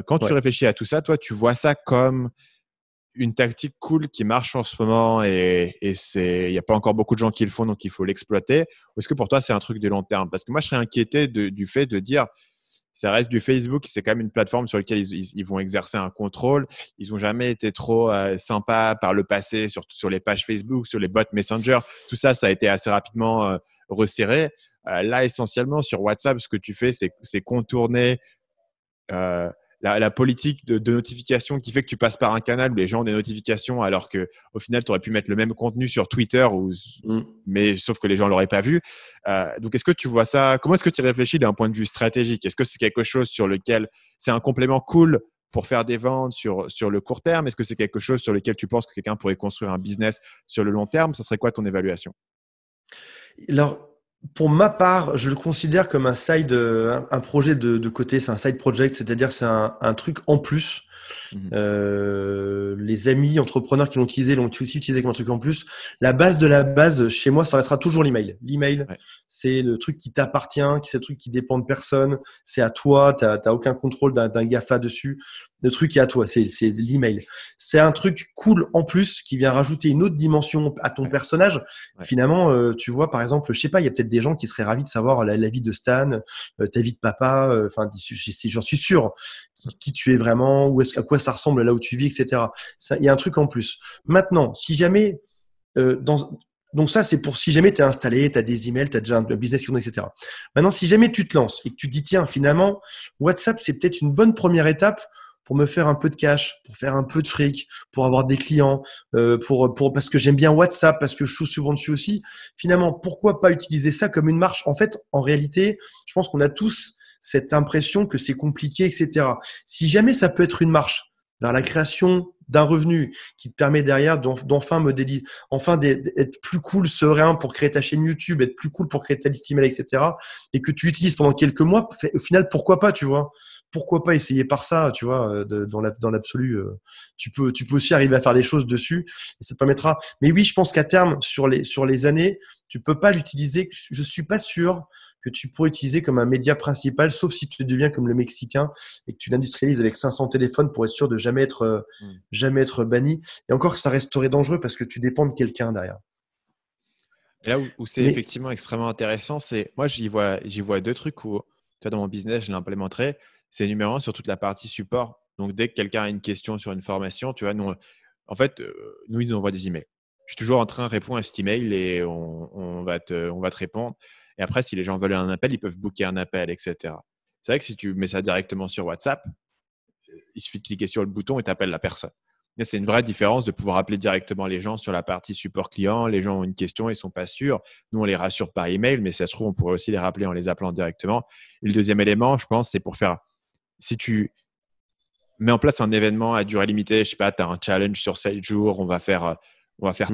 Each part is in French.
Quand tu Ouais. réfléchis à tout ça, toi, tu vois ça comme une tactique cool qui marche en ce moment et il n'y a pas encore beaucoup de gens qui le font, donc il faut l'exploiter. Ou est-ce que pour toi, c'est un truc de long terme? Parce que moi, je serais inquiété du fait de dire, ça reste du Facebook, c'est quand même une plateforme sur laquelle ils vont exercer un contrôle. Ils n'ont jamais été trop sympas par le passé sur les pages Facebook, sur les bots Messenger. Tout ça, ça a été assez rapidement resserré. Là, essentiellement, sur WhatsApp, ce que tu fais, c'est contourner euh, la politique de notification qui fait que tu passes par un canal où les gens ont des notifications alors que au final, tu aurais pu mettre le même contenu sur Twitter, Mm. mais sauf que les gens ne l'auraient pas vu. Donc, est-ce que tu vois ça? Comment est-ce que tu réfléchis d'un point de vue stratégique? Est-ce que c'est quelque chose sur lequel c'est un complément cool pour faire des ventes sur le court terme? Est-ce que c'est quelque chose sur lequel tu penses que quelqu'un pourrait construire un business sur le long terme? Ça serait quoi ton évaluation? Alors, pour ma part, je le considère comme un side, un projet de côté, c'est un side project, c'est-à-dire c'est un truc en plus. Mhm. Les amis entrepreneurs qui l'ont aussi utilisé comme un truc en plus. La base de la base, chez moi, ça restera toujours l'email. L'email, Ouais. c'est le truc qui t'appartient, c'est le truc qui dépend de personne. C'est à toi, t'as aucun contrôle d'un GAFA dessus. Le truc est à toi, c'est l'email. C'est un truc cool en plus qui vient rajouter une autre dimension à ton Ouais. personnage. Ouais. Finalement, tu vois, par exemple, je sais pas, il y a peut-être des gens qui seraient ravis de savoir la vie de Stan, ta vie de papa, enfin, j'en suis sûr, qui tu es vraiment, à quoi ça ressemble là où tu vis, etc. Il y a un truc en plus. Maintenant, si jamais, donc ça, c'est pour si jamais tu es installé, tu as des emails, tu as déjà un business qui tourne, etc. Maintenant, si jamais tu te lances et que tu te dis, tiens, finalement, WhatsApp, c'est peut-être une bonne première étape pour me faire un peu de cash, pour faire un peu de fric, pour avoir des clients, parce que j'aime bien WhatsApp, parce que je suis souvent dessus aussi. Finalement, pourquoi pas utiliser ça comme une marche? En fait, en réalité, je pense qu'on a tous cette impression que c'est compliqué, etc. Si jamais ça peut être une marche vers la création d'un revenu qui te permet derrière d'enfin d'être plus cool, serein pour créer ta chaîne YouTube, être plus cool pour créer ta liste email, etc. Et que tu utilises pendant quelques mois, au final, pourquoi pas, tu vois? Pourquoi pas essayer par ça, tu vois, dans l'absolu, tu peux aussi arriver à faire des choses dessus et ça te permettra. Mais oui, je pense qu'à terme, sur les années, tu peux pas l'utiliser. Je suis pas sûr que tu pourrais utiliser comme un média principal, sauf si tu deviens comme le Mexicain et que tu l'industrialises avec 500 téléphones pour être sûr de Mm. jamais être banni. Et encore que ça resterait dangereux parce que tu dépends de quelqu'un derrière. Et là où c'est Mais effectivement extrêmement intéressant, c'est moi j'y vois deux trucs où toi dans mon business je l'implémenterai. C'est numéro un sur toute la partie support. Donc dès que quelqu'un a une question sur une formation, tu vois, nous en fait nous ils nous envoient des emails. Je suis toujours en train de répondre à cet email et on va te répondre. Et après si les gens veulent un appel, ils peuvent booker un appel, etc. C'est vrai que si tu mets ça directement sur WhatsApp, il suffit de cliquer sur le bouton et tu appelles la personne. Mais c'est une vraie différence de pouvoir appeler directement les gens sur la partie support client. Les gens ont une question, ils ne sont pas sûrs. Nous, on les rassure par email, mais ça se trouve, on pourrait aussi les rappeler en les appelant directement. Et le deuxième élément, je pense, c'est pour faire, si tu mets en place un événement à durée limitée, je sais pas, tu as un challenge sur 7 jours, on va faire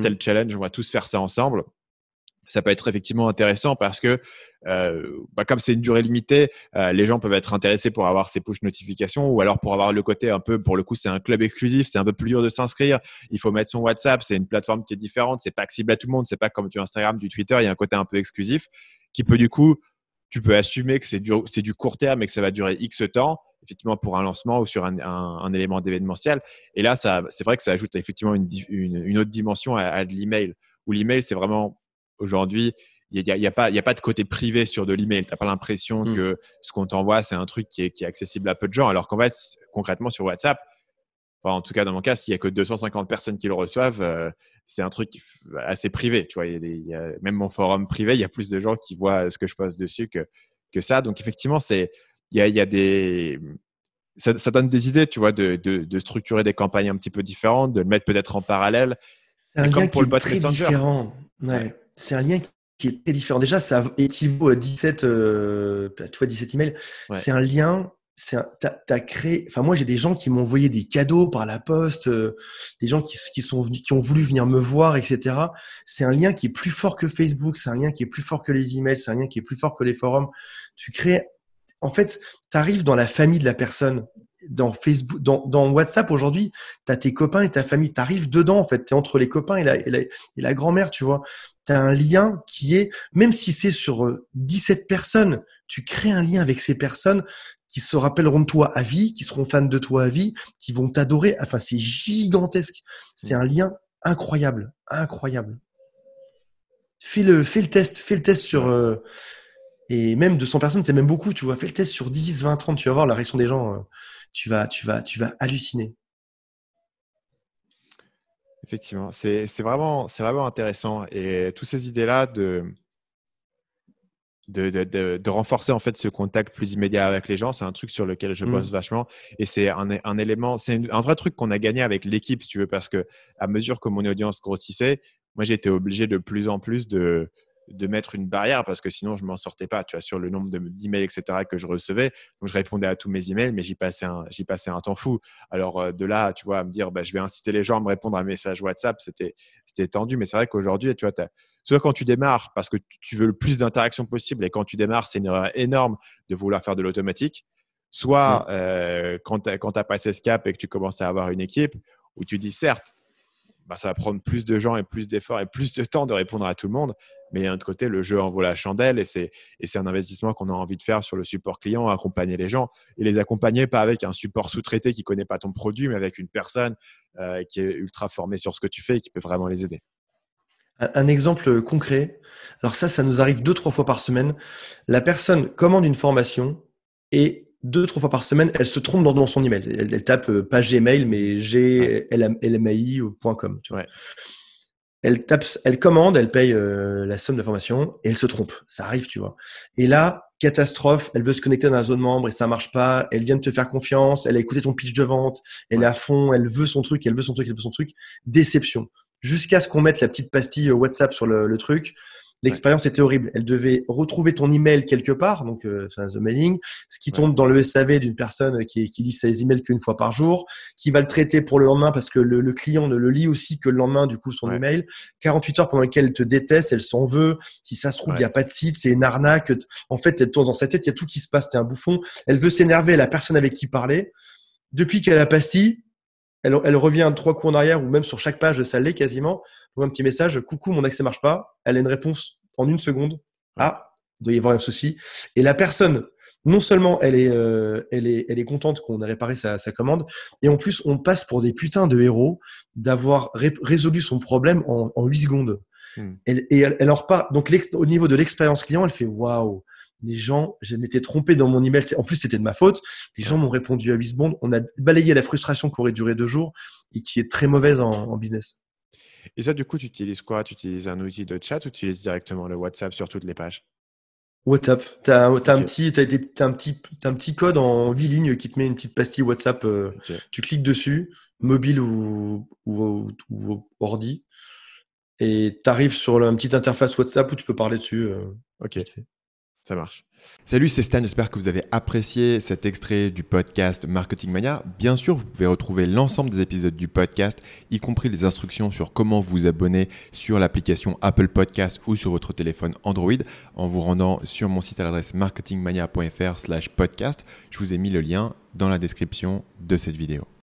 tel challenge, on va tous faire ça ensemble. Ça peut être effectivement intéressant parce que, comme c'est une durée limitée, les gens peuvent être intéressés pour avoir ces push notifications ou alors pour avoir le côté un peu, pour le coup, c'est un club exclusif, c'est un peu plus dur de s'inscrire. Il faut mettre son WhatsApp, c'est une plateforme qui est différente, c'est pas accessible à tout le monde, c'est pas comme du Instagram, du Twitter, il y a un côté un peu exclusif qui peut du coup, tu peux assumer que c'est du court terme et que ça va durer X temps, effectivement pour un lancement ou sur un élément d'événementiel. Et là, c'est vrai que ça ajoute effectivement une autre dimension à de l'email, où l'email, c'est vraiment aujourd'hui, il y a pas de côté privé sur de l'email. Tu n'as pas l'impression que ce qu'on t'envoie, c'est un truc qui est accessible à peu de gens. Alors qu'en fait, concrètement, sur WhatsApp, enfin, en tout cas dans mon cas, s'il n'y a que 250 personnes qui le reçoivent, c'est un truc assez privé. Tu vois, même mon forum privé, il y a plus de gens qui voient ce que je poste dessus que ça. Donc effectivement, il y a ça donne des idées, tu vois, de structurer des campagnes un petit peu différentes, de le mettre peut-être en parallèle. c'est un Et lien comme qui pour le bot est très Messenger. différent. Ouais, Ouais. C'est un lien qui est très différent. Déjà, ça équivaut à 17, tu vois, 17 emails. ouais. C'est un lien. T'as créé. Enfin, moi, j'ai des gens qui m'ont envoyé des cadeaux par la poste, des gens qui sont venus, qui ont voulu venir me voir, etc. C'est un lien qui est plus fort que Facebook. C'est un lien qui est plus fort que les emails. C'est un lien qui est plus fort que les forums. Tu crées. En fait, tu arrives dans la famille de la personne. Dans Facebook, dans WhatsApp aujourd'hui, tu as tes copains et ta famille. Tu arrives dedans, en fait. Tu es entre les copains et la grand-mère, tu vois. Tu as un lien qui est, même si c'est sur 17 personnes, tu crées un lien avec ces personnes qui se rappelleront de toi à vie, qui seront fans de toi à vie, qui vont t'adorer. Enfin, c'est gigantesque. C'est un lien incroyable, incroyable. Fais le test sur, et même 200 personnes, c'est même beaucoup, tu vois. Fais le test sur 10, 20, 30, tu vas voir la réaction des gens. Tu vas halluciner. Effectivement, c'est vraiment intéressant. Et toutes ces idées-là de renforcer en fait ce contact plus immédiat avec les gens, c'est un truc sur lequel je bosse vachement. Et c'est un élément, c'est un vrai truc qu'on a gagné avec l'équipe, si tu veux, parce que à mesure que mon audience grossissait, moi j'ai été obligé de plus en plus de mettre une barrière parce que sinon je m'en sortais pas, tu vois, sur le nombre d'emails, etc. que je recevais. Donc je répondais à tous mes emails, mais j'y passais un temps fou. Alors de là, tu vois, à me dire, je vais inciter les gens à me répondre à un message WhatsApp, c'était tendu. Mais c'est vrai qu'aujourd'hui, tu vois, soit quand tu démarres parce que tu veux le plus d'interactions possible et quand tu démarres, c'est une erreur énorme de vouloir faire de l'automatique. Soit quand tu as passé ce cap et que tu commences à avoir une équipe où tu dis certes, ça va prendre plus de gens et plus d'efforts et plus de temps de répondre à tout le monde. Mais d'un autre côté, le jeu en vaut la chandelle et c'est un investissement qu'on a envie de faire sur le support client, accompagner les gens et les accompagner pas avec un support sous-traité qui ne connaît pas ton produit, mais avec une personne qui est ultra formée sur ce que tu fais et qui peut vraiment les aider. Un exemple concret. Alors ça nous arrive 2-3 fois par semaine. La personne commande une formation et 2-3 fois par semaine, elle se trompe dans son email. Elle tape pas Gmail, mais glmai.com. Tu vois. Ouais. Elle commande, elle paye la somme de la formation et elle se trompe. Ça arrive, tu vois. Et là, catastrophe, elle veut se connecter dans la zone membre et ça marche pas. Elle vient de te faire confiance, elle a écouté ton pitch de vente, elle est à fond, elle veut son truc. Déception. Jusqu'à ce qu'on mette la petite pastille WhatsApp sur le truc. L'expérience était horrible. Elle devait retrouver ton email quelque part, donc the mailing, ce qui tombe dans le SAV d'une personne qui lit ses emails qu'une fois par jour, qui va le traiter pour le lendemain parce que le client ne le lit aussi que le lendemain, du coup, son email. 48 heures pendant lesquelles elle te déteste, elle s'en veut. Si ça se trouve, il n'y a pas de site, c'est une arnaque. En fait, elle tourne dans sa tête, il y a tout qui se passe, t'es un bouffon. Elle veut s'énerver, la personne avec qui parler. Depuis qu'elle a pastille, elle revient 3 coups en arrière ou même sur chaque page, ça l'est quasiment. Un petit message, coucou, mon accès marche pas. Elle a une réponse en 1 seconde. Ah, il doit y avoir un souci. Et la personne, non seulement elle est contente qu'on ait réparé sa commande, et en plus on passe pour des putains de héros d'avoir résolu son problème en 8 secondes. Elle en repart. Donc au niveau de l'expérience client, elle fait waouh. Les gens, je m'étais trompé dans mon email. En plus, c'était de ma faute. Les gens m'ont répondu à 8 secondes. On a balayé la frustration qui aurait duré 2 jours et qui est très mauvaise en business. Et ça, du coup, tu utilises quoi? Tu utilises un outil de chat ou tu utilises directement le WhatsApp sur toutes les pages? WhatsApp. T'as un petit code en 8 lignes qui te met une petite pastille WhatsApp. Tu cliques dessus, mobile ou ordi, et tu arrives sur une petite interface WhatsApp où tu peux parler dessus. Ok. Ça marche. Salut, c'est Stan, j'espère que vous avez apprécié cet extrait du podcast Marketing Mania. Bien sûr, vous pouvez retrouver l'ensemble des épisodes du podcast, y compris les instructions sur comment vous abonner sur l'application Apple Podcast ou sur votre téléphone Android en vous rendant sur mon site à l'adresse marketingmania.fr/podcast. Je vous ai mis le lien dans la description de cette vidéo.